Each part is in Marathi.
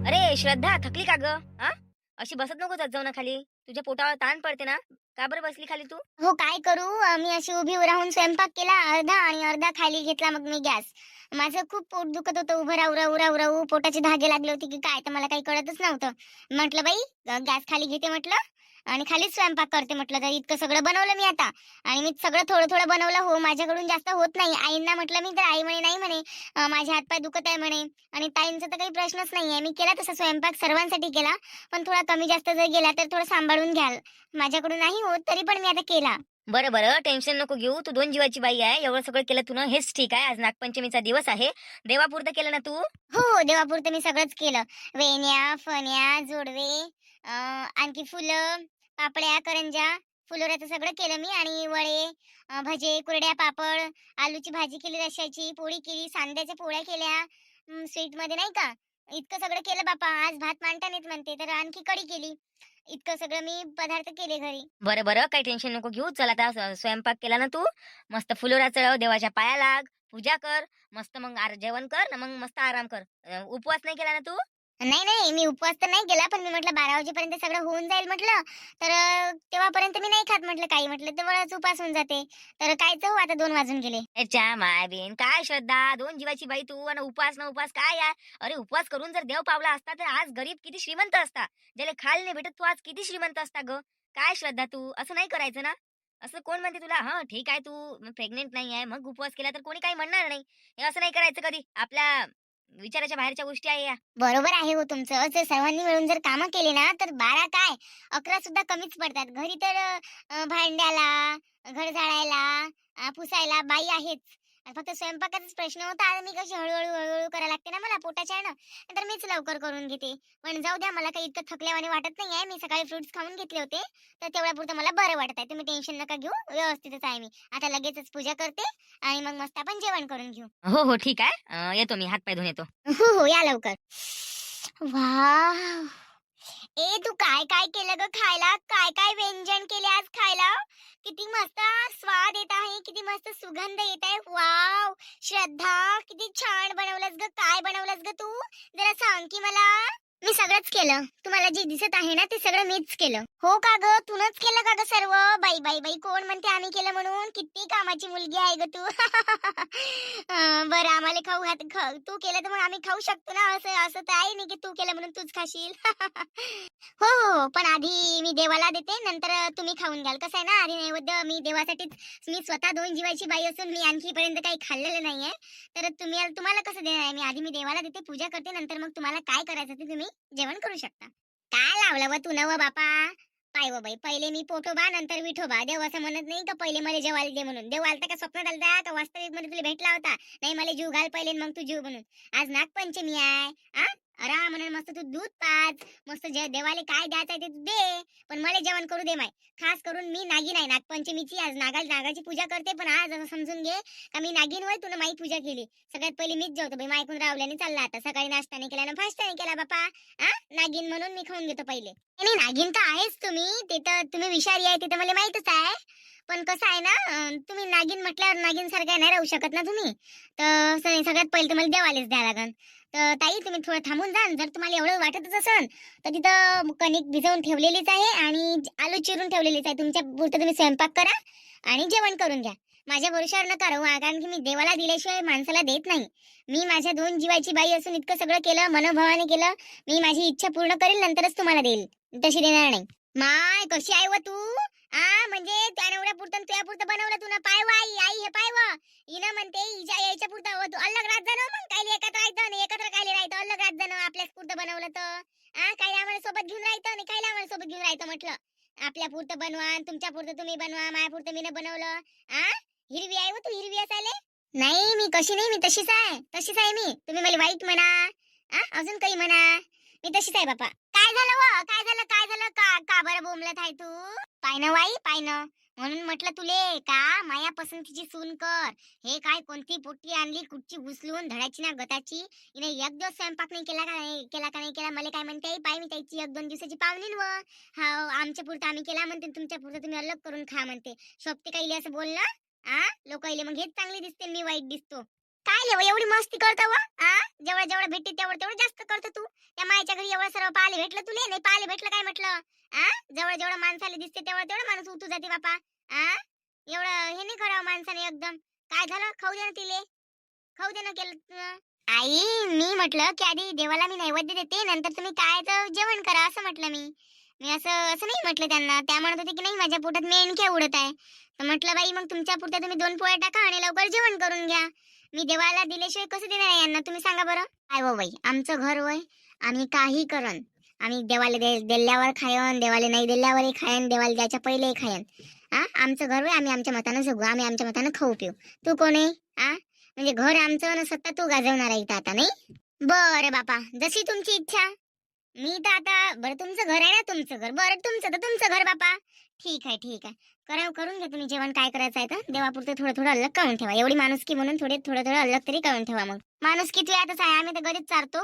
अरे श्रद्धा, थकली का ग? हा, अशी बसत नको जात जाऊ ना खाली. तुझ्या पोटावर ताण पडते ना. का बरं बसली खाली तू? हो, काय करू? मी अशी उभी राहून स्वयंपाक केला अर्धा आणि अर्धा खाली घेतला मग मी गॅस. माझं खूप पोट दुखत होतं. उभं राहू, राहू, राहू, राहू पोटाचे धागे लागले होते की काय तर मला काही कळतच नव्हतं. म्हटलं बाई गॅस खाली घेते म्हटलं आणि खालीच स्वयंपाक करते म्हटलं. तर इतकं सगळं बनवलं मी आता आणि मी सगळं थोडं-थोडं बनवलं. हो, माझ्याकडून जास्त होत नाही. आईंना म्हटलं मी तर आई म्हणे, "नाही," म्हणे, "माझे हातपाय दुखत आहे," म्हणे आणि ताईंचा तर काही प्रश्नच नाहीये. मी केला तसा स्वयंपाक सर्वांसाठी केला. पण थोडा कमी जास्त जर गेला तर थोडं सांभाळून घ्याल. माझ्याकडून नाही होत तरी पण मी आता केला. बरं बरं, टेन्शन नको घेऊ. तू दोन जीवाची बाई आहे. एवढं सगळं केलं तू ना, हेच ठीक आहे. आज नागपंचमीचा दिवस आहे. देवापुरतं केलं ना तू? हो, हो. देवापुरतं मी सगळंच केलं. वेण्या, फण्या, जोडवे, आणखी फुलं, पापड्या, करंज्या, फुलोऱ्याचं सगळं केलं मी आणि वडे, भजे, कुरड्या, पापड, आलूची भाजी केली रश्श्याची, पोळी केली, सांड्याच्या पोळ्या केल्या, स्वीटमध्ये नाही का, इतकं सगळं केलं बापा. आज भात मांडता नाहीत म्हणते, तर आणखी कढी केली. इतकं सगळं मी पदार्थ केले घरी. बरं बरं, काही टेन्शन नको घेऊ. चल आता स्वयंपाक केला ना तू, मस्त फुलोरा चढव, देवाच्या पाया लाग, पूजा कर, मस्त मग जेवण कर ना, मग मस्त आराम कर. उपवास नाही केला ना तू? नाही, नाही. मी उपवास तर नाही केला, पण मी म्हटलं 12 वाजेपर्यंत सगळं होऊन जाईल म्हटलं. तर तेव्हापर्यंत मी नाही खात म्हटलं काही. म्हटलं तेवढाच उपास होऊन जाते. तर कायचं हो आता 2 वाजून गेले. अच्छा माय बीन, काय श्रद्धा, दोन जीवाची बाई तू आणि उपास ना उपास काय यार. अरे उपवास करून जर देव पावला असता तर आज गरीब किती श्रीमंत असता. ज्याला खायला नाही भेटत तू आज किती श्रीमंत असता ग. काय श्रद्धा, तू असं नाही करायचं ना. असं कोण म्हणते तुला? हा ठीक आहे, तू प्रेग्नेंट नाही आहे मग उपवास केला तर कोणी काही म्हणणार नाही. हे असं नाही करायचं कधी. आपल्या विचाराच्या बाहेरच्या गोष्टी आहे या. बरोबर आहे हो तुमचं. जर सर्वांनी मिळून जर कामं केली ना, तर 12 काय 11 सुद्धा कमीच पडतात. घरी तर भांड्याला, घर झाडायला, पुसायला बाई आहेच. फक्त स्वयंपाकाचाच प्रश्न होता. आता मी कशी हळू-हळू करायला लागते ना मला पोटाच्या ह्यानं, तर मीच लवकर करून घेते. पण जाऊ द्या, मला काही इतकं थकल्यावाणी वाटत नाहीये. मी सकाळी फ्रुट्स खाऊन घेतले होते, तर तेवढ्यापुरतं मला बरं वाटत आहे. तुम्ही टेन्शन नका घेऊ. व्यवस्थितच आहे मी. आता लगेचच पूजा करते आणि मग मस्त आपण जेवण करून घेऊ. हो हो ठीक आहे. येतो मी, हात पाय धुवून येतो. हो, हो. या लवकर. वाह! ए तू काय काय केलं ग खायला? काय काय व्यंजन केले आज खायला? किती मस्त स्वाद येत आहे, किती मस्त सुगंध येत आहे. वॉव! श्रद्धा, किती छान बनवलंस ग. काय बनवलंस ग तू? जरा सांग की मला. मी सगळंच केलं. तुम्हाला जे दिसत आहे ना ते सगळं मीच केलं. हो का ग? तूनच केलं का ग सर्व? बाई, बाई, बाई कोण म्हणते आम्ही केलं म्हणून? किती कामाची मुलगी आहे ग तू. बरं आम्हाला खाऊ तू केलं तर मग आम्ही खाऊ शकतो ना. असं असं तर आहे नाही की तू केलं म्हणून तूच खाशील. हो, हो. पण आधी मी देवाला देते, नंतर तुम्ही खाऊन घ्याल. कसं आहे ना, आधी नैवेद्य मी देवासाठीच. मी स्वतः 2 जीवाची बाई असून मी आणखीपर्यंत काही खाल्लेलं नाहीये. तर तुम्हाला कसं देणार आहे मी? आधी मी देवाला देते, पूजा करते, नंतर मग तुम्हाला काय करायचं ते तुम्ही जेवण करू शकता. काय लावलं व तू नवं बापा? पाय व बाई, पहिले मी पोटोबा नंतर विठोबा. देव असं म्हणत नाही का पहिले मला जेवायला दे म्हणून. देव आलता का स्वप्नात आलता का वास्तविक मध्ये तुला भेटला होता? नाही मला जीव घाल पहिले मग तू जीव बनून. आज नागपंचमी आहे. आराम म्हणून मस्त तू दूध पाच. मस्त जे देवाले काय द्यायचं आहे ते तू दे. पण मला जेवण करू दे माय. खास करून मी नागिन आहे नागपंचमीची. आज नागाची पूजा करते. पण आज असं समजून घे का मी नागिन होय तुला माई पूजा केली. सगळ्यात पहिले मीच जेवतो बाई. मायकून रावल्याने चालला आता. सकाळी नाश्ता नाही केला ना फास्ट नाही केला बापा. नागिन म्हणून मी खाऊन घेतो पहिले. नाही नागिन तर आहेच तुम्ही. ते तर तुम्ही विषारी आहे ते तर मला माहितच आहे. पण कसं आहे ना तुम्ही नागिन म्हटल्यावर नागिन सारखं नाही राहू शकत ना तुम्ही. तर सगळ्यात पहिले तुम्हाला देवालेच द्या लागन. तर ताई तुम्ही थोडं थांबून जा. जर तुम्हाला एवढं वाटतच असन तर तिथं कणिक भिजवून ठेवलेलीच आहे आणि आलू चिरून ठेवलेलीच आहे. तुमच्या पुरतं तुम्ही स्वयंपाक करा आणि जेवण करून घ्या. माझ्या भरोशावर नका राहू कारण की मी देवाला दिल्याशिवाय माणसाला देत नाही. मी माझ्या 2 जीवाची बाई असून इतकं सगळं केलं मनोभावाने केलं. मी माझी इच्छा पूर्ण करेल नंतरच तुम्हाला देईल. तशी देणार नाही. माय कशी आहे व तू? म्हणजे त्या नवऱ्या पुरतं तुझ्या पुरतं बनवलं तू ना. पाय व आई आई हे पाय व हिनं म्हणते हिच्या यायच्या पुरतं तू अलग राहत जा ना मग. काय एकत्र राहायचं नाही एकत्र काय राहायचं अलग राहत जा ना. आपल्याच पुरतं बनवलं तर काय आम्हाला सोबत घेऊन राहायचं नाही. काय आम्हाला सोबत घेऊन राहायचं म्हटलं. आपल्या पुरतं बनवा तुमच्या पुरतं तुम्ही बनवा माझ्या पुरतं मी बनवलं. हिरवी आहे व तू हिरवी असायले. नाही मी कशी नाही मी तशीच आहे. तशीच आहे मी. तुम्ही मला वाईट म्हणा अजून काही म्हणा. मी तशीच आहे बापा. काय झालं व काय झालं काय झालं का बरं बोंबलत आहे तू? पायन वाई पायन म्हणून म्हटलं तुले का माया पसंतीची सून कर. हे काय कोणती पोट्टी आणली कुठची उचलून धडाची ना गताची. हिने एक दिवस स्वयंपाक नाही केला का नाही केला मला काय म्हणते पाय मी त्याची 1-2 दिवसाची पाहुणीन व आमच्या पुरतं आम्ही केला म्हणते तुमच्या पुरतं तुम्ही अलग करून खा म्हणते. शोभते काही असं बोलणं. लोक मग हेच चांगली दिसते मी वाईट दिसतो. काय लेव एवढी मस्ती करतो व जेवढं जेवढं भेटते तेवढं तेवढं जास्त करतो तू. त्या मायच्या घरी एवढं सर्व पाहायला भेटलं तुले? नाही पाहायला भेटलं काय म्हटलं? जवळ जेवढं माणसाला दिसते तेवढं माणूस उतू जाते बापा. एवढं हे नाही करावं माणसाने एकदम. काय झालं? खाऊ दे ना तिले. खाऊ दे ना केलं. आई मी म्हटलं की आधी देवाला मी नैवेद्य देते, नंतर तुम्ही काय तर जेवण करा असं म्हटलं मी. मी असं असं नाही म्हटलं त्यांना. त्या म्हणत होते की नाही माझ्या पोटात मेंढक्या उडत आहे. तर म्हटलं बाई मग तुमच्या पुरत्या तुम्ही 2 पोळ्या टाका आणि लवकर जेवण करून घ्या. मी देवाला दिल्याशिवाय कसं देणार आहे यांना तुम्ही सांगा बरं. काय हो बाई आमचं घर होय, आम्ही काही करन. आम्ही देवाला दिल्यावर खायन, देवाला नाही दिल्यावरही खायन, देवाला द्यायच्या पहिलेही खायन. आमचं घर होय, आम्ही आमच्या मतानं जगू, आम्ही आमच्या मतानं खाऊ पिऊ. तू कोण आहे? म्हणजे घर आमचं ना सत्ता तू गाजवणार आहे इथं आता नाही. बरं बापा जशी तुमची इच्छा. मी तर आता बरं तुमचं घर आहे ना, तुमचं घर बरं, तुमचं तर तुमचं घर बापा. ठीक आहे ठीक आहे. करून घ्या तुम्ही जेवण काय करायचं आहे तर. देवापुरतं थोडं थोडं अलग करून ठेवा. एवढी माणुसकी म्हणून थोडं थोडं अलग तरी करून ठेवा. मग माणुसकी तू आताच आहे, आम्ही तर घरीच चारतो.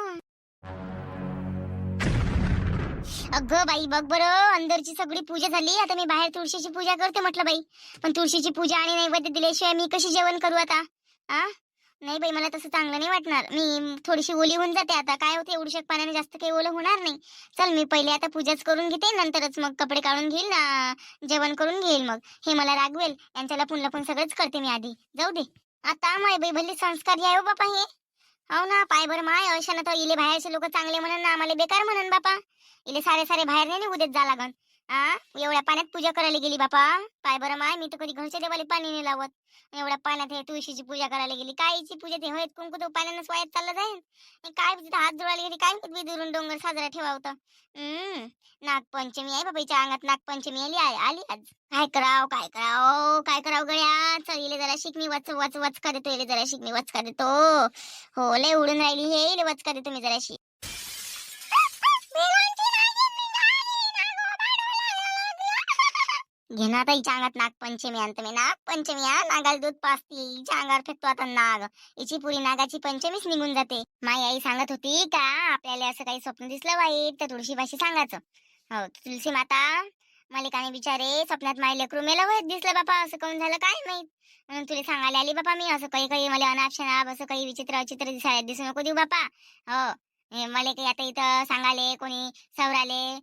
अगं बाई बघ बरं, अंदरची सगळी पूजा झाली. आता मी बाहेर तुळशीची पूजा करते म्हटलं बाई. पण तुळशीची पूजा आणि नैवेद्य दिल्याशिवाय मी कशी जेवण करू आता? नाही बाई मला तसं चांगलं नाही वाटणार. मी थोडीशी ओली होऊन जाते आता. काय होते एवढ्या पाण्याने जास्त काही ओलं होणार नाही. चल मी पहिले आता पूजाच करून घेते, नंतरच मग कपडे काढून घेईल ना, जेवण करून घेईल. मग हे मला रागवेल यांच्या लपून सगळंच करते मी आधी. जाऊ दे आता. माय बाई भल्ली संस्कारी आहे हो बापा हे. हो ना पाय बरं माय अशानं तर इले बाहेरचे लोक चांगले म्हणून ना आम्हाला बेकार म्हणून बापा. इले सारे बाहेर नाही उद्याच जा लागन. एवढ्या पाण्यात पूजा करायला गेली बापा. पाय बरं माय मी तर कधी घरच्या देवाला पाणी नाही लावत. एवढ्या पाण्यात हे तुळशीची पूजा करायला गेली. कायची पूजा ते होत कुंकू तो पाण्यानं वायात चाललं जाईल. काय तिथं हात जोडायला गेली काय विदुरून डोंगर साजरा ठेवा होता. नागपंचमी आहे बाबाईच्या अंगात. नागपंचमी आली आज. काय कराव गड्या. चल इले जरा शिकणी वचका देतो. इले जरा शिकणी वचका देतो. हो लय उडून राहिली हे. इले वचका देतो मी जराशी. घे ना आता हिच्या अंगात नागपंचमी आणतो मी. नागपंचमी नागाला दूध पाजते. हिच्या अंगावर फेकतो आता नाग. हिची पुरी नागाची पंचमीच निघून जाते. माई आई सांगत होती का आपल्याला असं काही स्वप्न दिसलं वाईट तर तुळशीपाशी सांगायचं. हो तुलसी माता मला काय विचारे स्वप्नात माय लेकरू मेलं वाईट दिसलं बापा. असं काऊन झालं काय माहित, म्हणून तुला सांगायला आली बापा मी. असं काही मला अनाप शनाप असं काही विचित्र अचित्र दिसू नको देऊ बापा. हो मला काही आता इथं सांगाले कोणी सवराले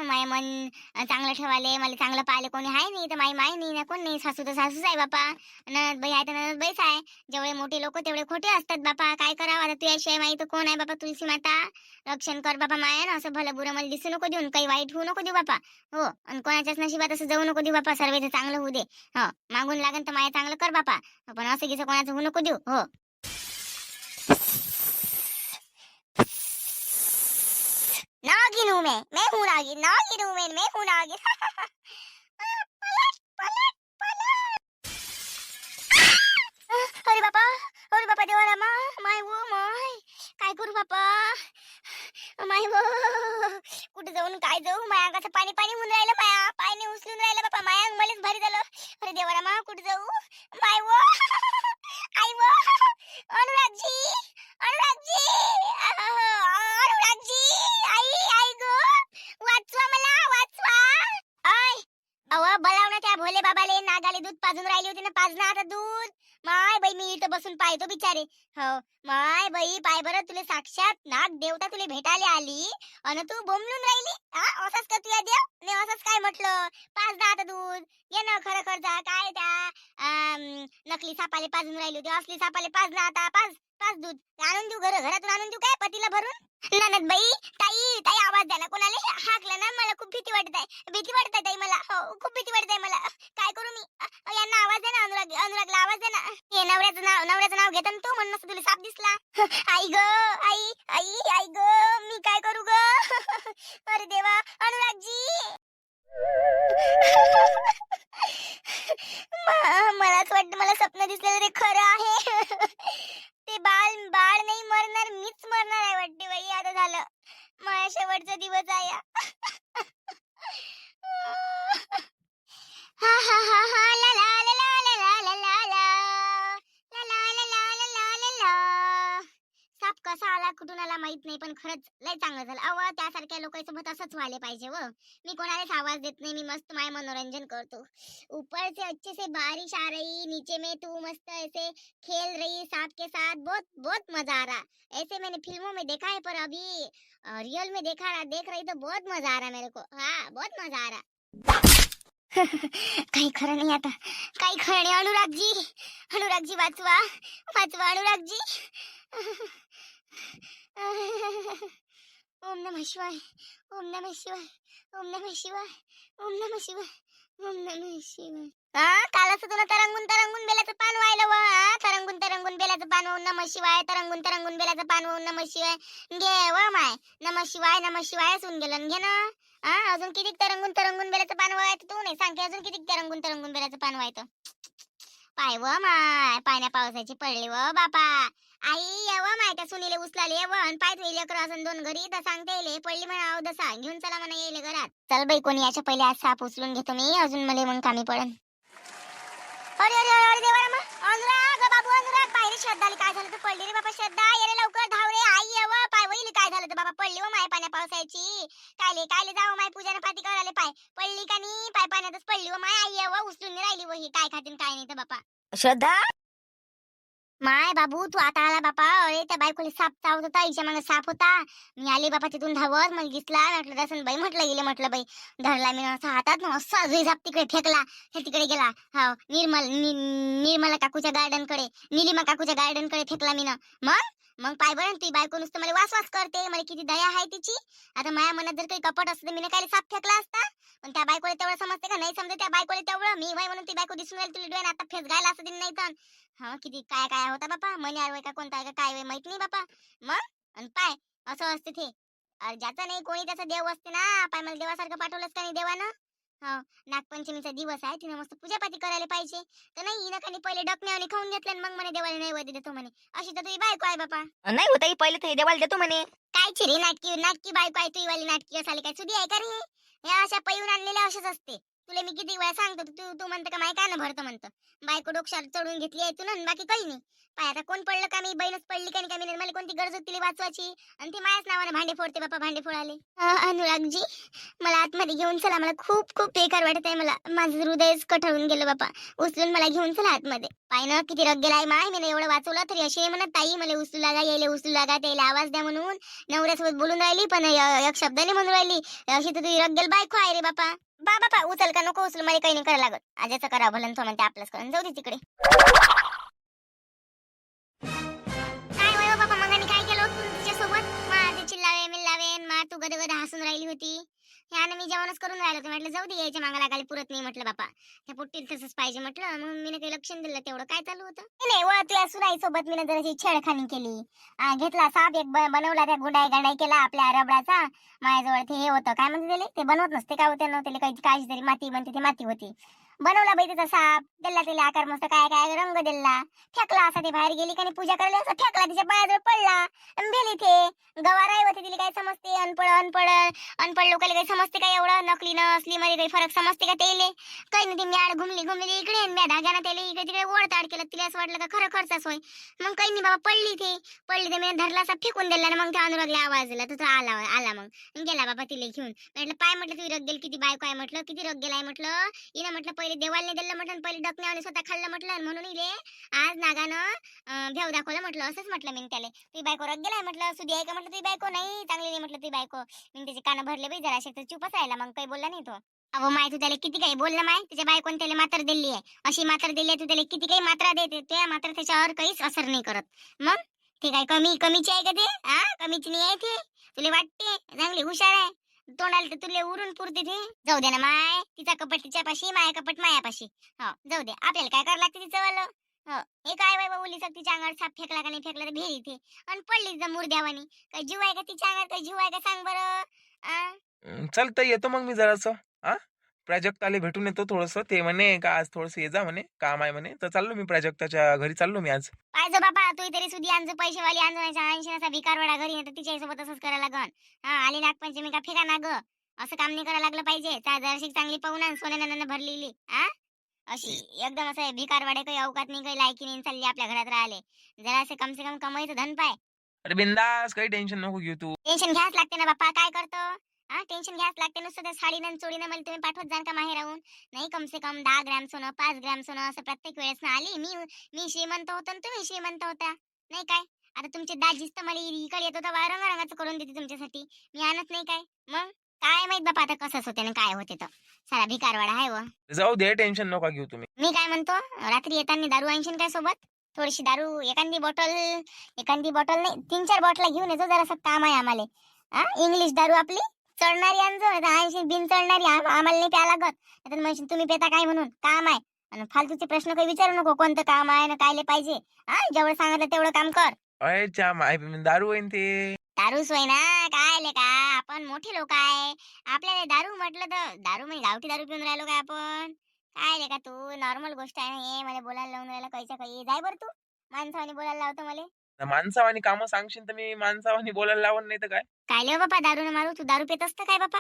माय मन चांगलं ठेवाले, मला चांगलं पाहिले कोणी आहे नाही तर माई नाही ना कोण नाही. सासू तर सासूच आहे बापा. ननद बाई आहे तर ननद बाईच आहे. जेवढे मोठे लोक तेवढे खोटे असतात बापा. काय करावं आता तुझ्याशिवाय माई तर कोण आहे बापा. तुलसी माता रक्षण कर बापा माया ना. असं भलं बुरं मला दिसू नको देऊन, काही वाईट होऊ नको देऊ बापा. हो आणि कोणाच्याच नशिबात असं जाऊ नको देऊ बापा. सर्वेचं चांगलं होऊ दे. हो मागून लागन तर माया चांगलं कर बापा. पण असं गिसं कोणाचं होऊ नको देऊ. हो नागिन हूँ मैं हूँ नागिन हूँ मैं हूँ नागिन. अरे बापा देवा रामा. माय वो माय काय करू बापा. माय वो कुठे जाऊन काय जाऊ. माया अंगाचं पाणी होऊन राहिलं. माया पाणी उचलून राहिलं बापा. माया मलाच भारी झालं. अरे देवा रामा कुठे जाऊ. माय वो आई वो अनुरागजी आई गो वाचवा मला वाचवा. आय अव बलाव ना त्या भोले बाबाले. नागाले दूध पाजून राहिली होती ना, पाजणं आता दूध. माय बाई मी इथं बसून पाहतो बिचारे. हो माय बाई पाय बरं तुला साक्षात नाग देवता तुला भेटायला आली अन तू बोंबलून राहिली. असंच का तुझ्या देव नाही असंच काय म्हटलं. पाच आता दूध ये ना. खरं जा काय त्या नकली सापाले पाजून राहिली होती. असली सापाले पाज ना आता. पाच दूध आणून देऊ. घरातून आणून देऊ काय पतीला भरून. ननद बाई ताई आवाज द्या ना कोणाला. हाकला ना. मला खूप भीती वाटत आहे ताई मला. हो खूप भीती वाटत आहे मला. काय करू मी. यांना आवाज दे ना. अनुरागला आवाज दे ना. हे नवऱ्याचं नाव घेता तू म्हणून तुला साप दिसला. आई ग आई ग मी काय करू ग. अरे देवा अनुरागजी. मलाच वाटतं मला स्वप्न दिसलेलं ते खरं आहे. ते बाळ नाही मरणार, मीच मरणार आहे वाटते बाई. आता झालं माझ्या शेवटचा दिवस आहे. हा हा हा हा ला ला ला ला ला ला ला ला ला ला ला ला ला ला ला. साप कसा आला कुठून आला माहित नाही नाही, पण खरंच लय चांगलं झालं. अव त्यासारख्या लोकांसोबत असंच व्हायला पाहिजे व. मी कोणालाच आवाज देत नाही, मी मस्त माय मनोरंजन करतो. ऊपर से अच्छे से बारिश आ रही, नीचे में तू मस्त ऐसे खेल रही सांप के साथ, बहुत बहुत मजा आ रहा। ऐसे मैंने फिल्मों में देखा है, पर अभी रियल में देख रही तो बहुत मजा आ रहा मेरे को। हाँ, बहुत मजा आ रहा। काही खरं नाही आता, काही खरं नाही. अनुरागजी वाचवा, वाचवा अनुरागजी. ओम नमः शिवाय, ओम नमः शिवाय, ओम नमः शिवाय, ओम नमः शिवाय, ओम नमः शिवाय. काल असं तुला तरंगून तरंगून बेलाचं पान व्हायला व. तरंगून तरंगून बेलाचं पान ओम नमः शिवाय, तरंगून तरंगून बेलाचं पान ओम नमः शिवाय. घे व माय, नमः शिवाय सुन गेलं घे ना. अजून किती तरंगून तरंगून बेलाचं पान व्हायचं तू नाही सांगते, अजून किती तरंगून तरंगून बेलाचं पान व्हायचं. पाय व माय, पाण्या पावसाची पडली व बापा. आई येव माय, त्या सुनीले उचलाले येव आणि पाय तुझे लेकर असून दोन घरी तर सांगते येले पडली म्हणा अवदसा घेऊन चला म्हणा येईल घरात. चल बाई, कोणी याच्या पहिले आज साप उचलून घेतो मी, अजून मला मग कामी पडन. अरे अरे अरे देवा रे, अनुराग बाबू अनुराग, पायरी श्रद्धाली काय झालं तर पडली रे बाबा. श्रद्धा ये रे लवकर धाव रे. आई येव पाय वहिली काय झालं तर बाबा पडली व माय पाण्या पावसाची. कायले जाव माय पूजाने पाती करायला पाय पडली का नाही, पाय पाण्यातच पडली व माय. आई येव उचलून नाही राहिली वही, काय खातीन काय नाही तर बापा. श्रद्धा, माय बाबू तू आता आला बापा. अरे त्या बायकोला साप चावत होता, हिच्या मागे साप होता. मी आली बापा तिथून धावत, मला दिसला, म्हटलं दर्शन बाई म्हटलं गेले, म्हटलं बाई धरला मी असा हातात ना, असा साप तिकडे फेकला, हे तिकडे गेला. हा निर्मला काकूच्या गार्डन कडे, निलिमा काकूच्या गार्डन कडे फेकला मी ना. मग पाय बरं, ती बायको नुसतं मला वास करते, मला किती दया आहे तिची. आता माया मनात जर काही कपट असतं मी काय साप फेकला असता, पण त्या बायकोला तेवढं समजते का नाही समजते. त्या बायकोला तेवढं मी वय म्हणून ती बायको दिसून राहिली तुला डोळ्यात, आता फेस गायला असं दिलं नाही तर. हा किती काय काय होता बापा, मनी आडवय का कोणता आहे का काय माहित नाही बापा. आणि पाय असं असते ते, ज्याचा नाही कोणी त्याचा देव असते ना. पाय मला देवासारखं पाठवलंच का नाही देवानं. हो, नागपंचमीचा दिवस आहे, तिने मस्त पूजापाती करायला पाहिजे. तर नाही, हिनं खाली पहिले डकण्याने खाऊन घेतलं मग म्हणे देवाला नैवेद्य देतो म्हणे. अशी तर तुझी बायको आहे बापा. नाही होता पहिले ते देवाला देतो म्हणे. काय रे नाटकी बायको आहे तुझी वाली, नाटकी असाली काय सुधी आहे का रे. हे अशा पैऊन आणलेल्या अशाच असते. तुला मी किती वेळा सांगतो, तू म्हणतं का माय काय ना भरतं म्हणतं. बायको डोक्यावर चढून घेतली आहे तू ना, बाकी काही नाही. पाय आता कोण पडलं का, मी बहीणच पडली का नाही, मला कोणती गरज होती तिला वाचवायची, आणि ती माझ्याच नावाने भांडे फोडते बापा, भांडे फोडाले. अनुरागजी मला आतमध्ये घेऊन चला, मला खूप खूप बेकार वाटत आहे. मला माझं हृदयच कठळून गेलं बापा. उचलून मला घेऊन चला आतमध्ये. पाय ना किती रग गेलाय माय, मी एवढं वाचवलं तरी अशी नाही म्हणत ताई मला उचलू लागा, यायला उचलू लागा, त्याला आवाज द्या म्हणून नवऱ्यासोबत बोलून राहिली, पण एक शब्दाने म्हणून राहिली. अशी तर तुझी रग गेल बायको आहे रे बापा. बापा उचल का नको उचल, मला काही नाही करायला लागत. आजाचं करा भलन तो म्हणते आपलंच करून जाऊ दे तिकडे. काय वय बापा, मगाने काय केलं होतं तुझ्यासोबत. मा चिल्लावे मिल्लावे, मा तू गदगद हसून राहिली होती. ह्यानं मी जेवणच करून राहिलो होतो, म्हटलं जाऊ दे यायच्या मागा लागायला पुरत नाही म्हटलं बापा. त्या पोट्टीला तसंच पाहिजे म्हटलं, म्हणून मी काही लक्ष दिलं. तेवढं काय चालू होतं नाही व, तुझ्या सुनाईसोबत मी जराशी छेडखानी केली. घेतला साप एक बनवला, त्या गुंडाई केला आपल्या रबडाचा. माझ्याजवळ ते हे होतं काय म्हणते त्याला, ते बनवत नसते का होते ना, त्याला काही काहीच तरी माती बनते, ती माती होती. बनवला बाई त्याचा साप, दिला त्याला आकार मस्त, काय काय रंग दिला, फेकला असा. ते बाहेर गेली का पूजा करायला, असं फेकला, तिच्या पायाजवळ पडला बेली. ते गवार आहे होते, तिला काय समजते. अनपड लोकांना काही समजते का एवढं, नकली न असली मध्ये काही फरक समजते का त्याले. काही नाही, ती म्याड घुमली इकडे, म्या धाग्यानं त्याला इकडे तिकडे ओढताड केलं. तिला असं वाटलं का खरं खर्चाच होय. मग काही नाही बाबा, पडली ते मी धरला असा फेकून दिला ना. मग त्या अनुरागला आवाज दिला, तो आला मग गेला बाबा तिला घेऊन. म्हटलं पाय, म्हटलं तुझी रग गेल किती बायको आहे म्हटलं, किती रग गेलाय म्हटलं. हिनं म्हटलं पहिले देवाला दिलं म्हटलं, पहिले डकण्याने स्वतः खाल्लं म्हटलं, म्हणून इले आज नागानं भेव दाखवलं म्हटलं. असंच म्हटलं मी त्याला. तुझी बायको रग गेलाय म्हटलं, सुधी आहे का म्हटलं, तुझी बायको नाही चांगली नाही म्हटलं तुझी बायको. मी त्याचे कान भरले बाई जरा, तर चुपच राहिला, मग काही बोलला नाही तो. अहो माय, तू त्याला किती काही बोलला माय, त्याच्या बायकोने त्याला मात्र दिली आहे. अशी मात्र दिली आहे, तू त्याला किती काही मात्रा देते, त्या मात्र त्याच्यावर काहीच असर नाही करत. मग ते काय कमीची आहे का ते, कमीची नाही आहे ते. तुला वाटते चांगली हुशार आहे, तोंडाला तर तुला उरून पुरते ते. जाऊ दे ना माय, तिचा कपट तिच्यापाशी, माया कपट मायापाशी. हो जाऊ दे, आपल्याला काय करावं लागते तिचं वालं. हो, हे काय बाय बोली तिच्या अंगावर साप फेकला का नाही फेकला तर भेरी ते, आणि पडली जमूर द्यावानी. काही जीव आहे का तिच्या अंगावर, काही जीव आहे का सांग बरं. चालतं येतो मग मी जरासं. प्राजक्ताला भेटून येतो थोडस. ते म्हणे का आज थोडस ये जा म्हणे, काम आहे म्हणे, तर चाललो मी प्राजक्ताच्या घरी चाललो मी आज. पाहिजे बाबा, तू तरी सुधी आणजो पैसेवाली आणजो, 80 भिकार वडा घरी येतं तिच्या सोबत असंच करायला लागन. आली नागपंचमी का फेका ना ग, असं काम नाही करायला लागलं पाहिजे. जराशी चांगली पाहून आण, सोन्यानं भरलेली. अशी एकदम असं भिकार वाडे काही अवकात नाही, काही लायकी नाही, चालली आपल्या घरात राहिले. जरा असं कम से कम कमाईचं धन पाय. अरे बिंदास, काही टेन्शन नको घेऊ तू. टेन्शन घ्यायच लागते ना बाप्पा, काय करतो? हा, टेन्शन घ्यायच लागते. नुसतं त्या साडीनं आणि चोळीनं मला तुम्ही पाठवत जाण का माहेर राहून? नाही, कम से कम 10 ग्रॅम सोनं, 5 ग्रॅम सोनं असं प्रत्येक वेळेस ना आली. मी श्रीमंत होतो आणि तुम्ही श्रीमंत होता, नाही काय? आता तुमचे दाजीच तर मला इकडे येत होता रंगारंगाचं करून देते तुमच्यासाठी. मी आणत नाही काय? मग काय माहित बापा आता कसंच होते ना काय होते तर. सारा भिकारवाडा आहे व. जाऊ दे, टेन्शन नका घेऊ तुम्ही. मी काय म्हणतो, रात्री येताना दारू आणशील काय सोबत? थोडीशी दारू, एखादी बॉटल नाही, 3-4 बॉटल घेऊन येतो, जरासं काम आहे आम्हाला. हा, इंग्लिश दारू आपली चढणारी आणजो, 80 बिन चढणारी आम्हाला नाही प्या लागत. नाहीतर म्हणशील तुम्ही पेता काय म्हणून, काम आहे. आणि फालतूचे प्रश्न काही विचारू नको, कोणतं काम आहे ना कायले पाहिजे. हा, जेवढं सांगितलं तेवढं काम कर. अय च्या माय, दारू होईन ते. दारू सोय ना काय ले का, आपण मोठे लोक आहे. आपल्याला दारू म्हटलं तर दारू म्हणजे गावठी दारू पिऊन राहिलो काय आपण? काय ले का तू, नॉर्मल गोष्ट आहे ना हे. मला बोलायला लावून राहिला कैच्या काही. जाय बरं तू, माणसावानी बोलायला लावतो मला. माणसावानी कामं सांगशील तर मी माणसावानी बोलायला लावून, नाही तर काय. काय ले बापा, दारू न मारू, तू दारू पित असतं काय बापा?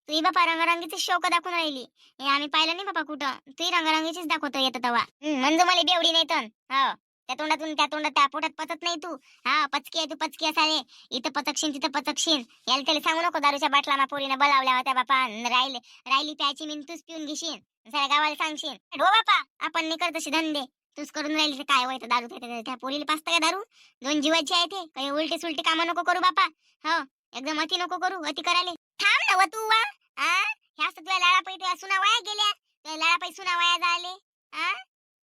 तुही बापा रंगरंगीची शौक दाखवून राहिली. हे आम्ही पाहिलं नाही बापा कुठं. तुही रंगरंगीचीच दाखवतो येतं तवा. म्हणजे मला बेवडी नाही तर. हो, त्या तोंडातून त्या तोंडात त्या पोटात पचत नाही तू. हा, पचकी आहे तू, पचकी असाले. इथं पचकशीन तिथं पचकशीन. याला त्याला सांगू नको दारूच्या बाटला मा पोरीनं बोलावल्या होत्या बापा. राहिली प्यायची मी, तूच पिऊन घेशील, साऱ्या गावाला सांगशील. हो बापा, आपण नाही करत असे धंदे. तूच करून राहिली तर काय व्हायचं दारू त्या पोरीला पाचता का दारू? 2 जीवाची आहे ते, काही उलटे सुलटे कामं नको करू बापा. हो, एकदम अति नको करू, अति करायले. थांब ना व तू वा. ह्या तुला लाळापाई तुला सुना वाया गेल्या, तुला लाळापाई सुना वाया झाले.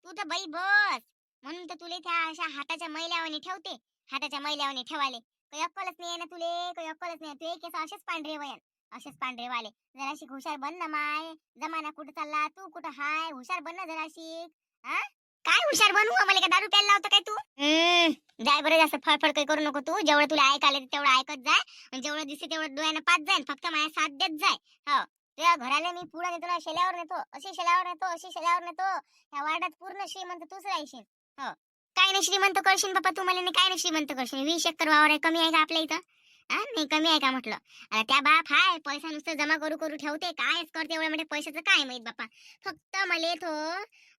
तू तर बाई बस, म्हणून तर तुले त्या अशा हाताच्या मैल्यावानी ठेवते. हाताच्या मैल्यावानी ठेवाले काही अक्कलच नाही ना तुले, काही अक्कलच नाही. तू एक असेच पांढरे वयन, असेच पांढरे वाले. जराशी हुशार बन ना माय. जमाना कुठं चालला, तू कुठं हाय? हुशार बन ना जराशी. हा, काय हुशार बनवू? मला का दारू प्यायला लावतं काय तू? जाय बरं, जास्त फळफळ काही करू नको तू. जेवढं तुला ऐकायला तेवढं ऐकत जाय, आणि जेवढं दिसते तेवढं डोळ्यानं पाच जाय. फक्त माझ्या साथ देत जाय. हो, तुझ्या घराला मी पुढे नेतो ना, शेल्यावर नेतो, अशी शेल्यावर नेतो, अशी शेल्यावर नेतो. ह्या वार्डात पूर्ण श्रीमंत तूच राहशील. हो, काय नाही श्रीमंत करशील बापा तू मला. काय नाही श्रीमंत करशील. 20 एकर वावर आहे, कमी आहे का आपल्या इथं? नाही कमी आहे का म्हटलं. त्या बाप हाय पैसा नुसतं जमा करू करू ठेवते. कायच करते एवढ्या मोठ्या पैशाचं काय माहित बापा. फक्त मला तो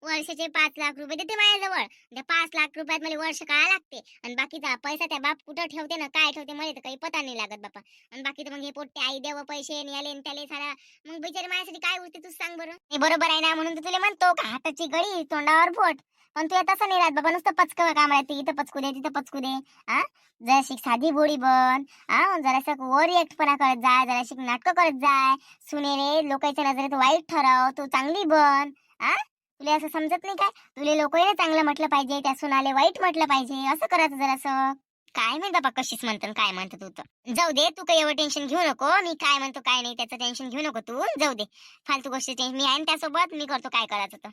वर्षाचे 5 लाख रुपये देते माझ्याजवळ. त्या 5 लाख रुपयात मला वर्ष काय लागते, आणि बाकीचा पैसा त्या बाप कुठं ठेवते ना काय ठेवते मला तर काही पता नाही लागत बापा. आणि बाकी तर मग हे पोट्टे आई देव पैसे याले त्याले सारा, मग बिचारे माझ्यासाठी काय उरते तूच सांग बरं. हे बरोबर आहे ना, म्हणून तर तुला म्हणतो का हाताची गळी तोंडावर बोट. पण तू तसं नाही राहत बाबा, नुसतं पचकं काम राहते. इथं पचकू दे तिथं पचकू दे. जराशी साधी बोडी बन. जरासं ओव्हर ऍक्टपणा करत जाय, जराशी नाटकं करत जाय. सुनेरे लोकांच्या नजरेत वाईट ठराव, तू चांगली बन. तुला असं समजत नाही काय? तुला लोकांना चांगलं म्हटलं पाहिजे, त्या सुनाले वाईट म्हटलं पाहिजे. असं करायचं जरासं. काय माहित बाबा कशीच म्हणतो काय म्हणतो तू तर. जाऊ दे, तू काही एवढं टेन्शन घेऊ नको. मी काय म्हणतो काय नाही त्याचं टेन्शन घेऊ नको तू. जाऊ दे, फालतू गोष्टी मी आहे त्यासोबत. मी करतो काय करायचं तर.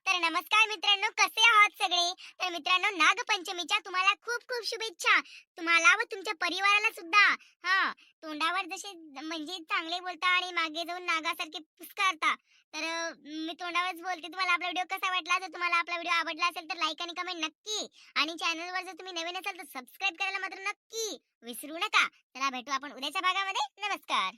तर नमस्कार मित्रांनो, कसे आहात सगळे? तर मित्रांनो, नागपंचमीच्या तुम्हाला खूप खूप शुभेच्छा. तुम्हाला व तुमच्या परिवाराला सुद्धा. तोंडावर जसे म्हणजे चांगले बोलता आणि मागे जाऊन नागासारखे पुस्कारता. तर मी तोंडावरच बोलते. तुम्हाला आपला व्हिडिओ कसा वाटला? जर तुम्हाला आपला व्हिडिओ आवडला असेल तर लाईक आणि कमेंट नक्की. आणि चॅनलवर जर तुम्ही नवीन असाल तर सबस्क्राईब करायला मात्र नक्की विसरू नका. चला भेटू आपण उद्याच्या भागामध्ये. नमस्कार.